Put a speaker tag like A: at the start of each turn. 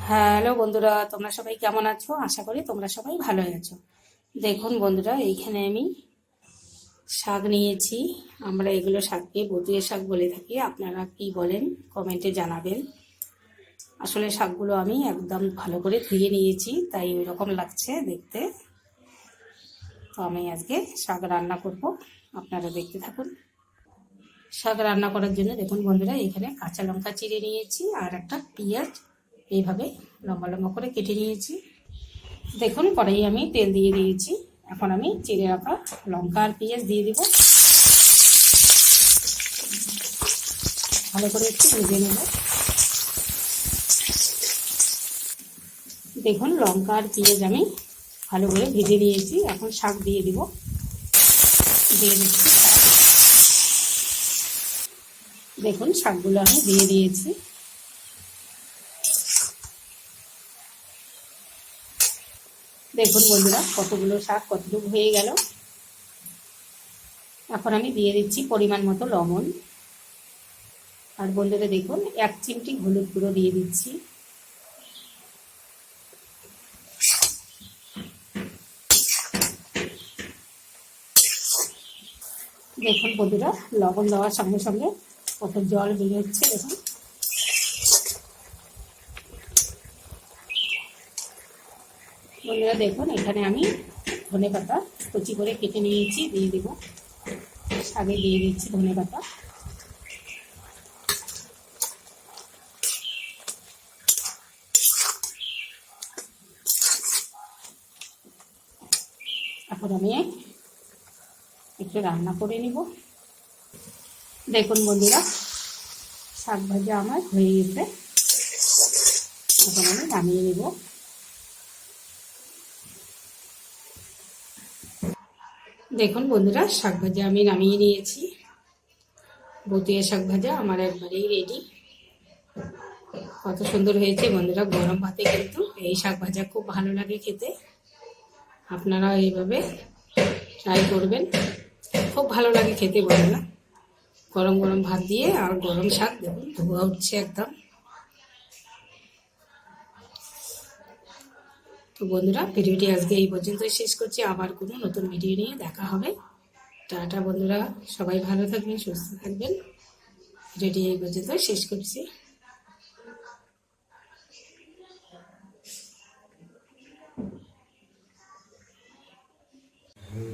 A: Hello বন্ধুরা, তোমরা সবাই কেমন আছো? আশা করি তোমরা সবাই ভালোই আছো। দেখুন বন্ধুরা, এইখানে আমি শাক নিয়েছি। আমরা এগুলো শাককে বটিয়া শাক বলে থাকি, আপনারা কি বলেন কমেন্টে জানাবেন। আসলে শাকগুলো আমি একদম ভালো করে ধুয়ে নিয়েছি, তাই ওই রকম লাগছে দেখতে। তো আমি আজকে শাক রান্না করব, আপনারা দেখতে থাকুন। শাক রান্না করার জন্য দেখুন বন্ধুরা, এখানে কাঁচা লঙ্কা চিড়ে নিয়েছি আর একটা পেঁয়াজ এইভাবে লম্বা লম্বা করে কেটে নিয়েছি। দেখুন কড়াই আমি তেল দিয়ে দিয়েছি। এখন আমি চিড়ে রাখা লঙ্কা আর পেঁয়াজ দিয়ে দিব, ভালো করে একটু ভেজে নেব। দেখুন লঙ্কা আর পেঁয়াজ আমি ভালো করে ভেজে নিয়েছি। এখন শাক দিয়ে দিব, দিয়ে দিচ্ছি। দেখুন শাকগুলো আমি দিয়ে দিয়েছি। দেখুন বন্ধুরা, কতগুলো শাক কতটুকু হয়ে গেল। এখন আমি দিয়ে দিচ্ছি পরিমাণ মতো লবণ। আর বন্ধুরা দেখুন, 1 চিমটি হলুদ গুঁড়ো দিয়ে দিচ্ছি। দেখুন বন্ধুরা, লবণ দেওয়ার সঙ্গে সঙ্গে কত জল বেরিয়ে হচ্ছে। দেখুন বন্ধুরা, দেখুন এখানে আমি ধনেপাতা কুচি করে কেটে নিয়েছি, দিয়ে দেব। শাকে দিয়ে দিচ্ছি ধনেপাতা। এখন আমি একটু রান্না করে নিব। দেখুন বন্ধুরা, শাক ভাজা আমার হয়ে গেছে। এখন আমি নামিয়ে নেব। দেখুন বন্ধুরা, শাক ভাজা আমি নামিয়ে নিয়েছি। বটিয়া শাক ভাজা আমার একবারেই রেডি। কত সুন্দর হয়েছে বন্ধুরা, গরম ভাতে কিন্তু এই শাক ভাজা খুব ভালো লাগে খেতে। আপনারা এইভাবে ট্রাই করবেন, খুব ভালো লাগে খেতে বন্ধুরা। গরম গরম ভাত দিয়ে আর গরম শাক, দেখুন ধোয়া উঠছে একদম। তো বন্ধুরা, ভিডিওটি আজকে এই পর্যন্তই শেষ করছি। আবার কোনো নতুন ভিডিও নিয়ে দেখা হবে। টাটা বন্ধুরা, সবাই ভালো থাকবেন, সুস্থ থাকবেন। ভিডিওটি এই পর্যন্তই শেষ করছি।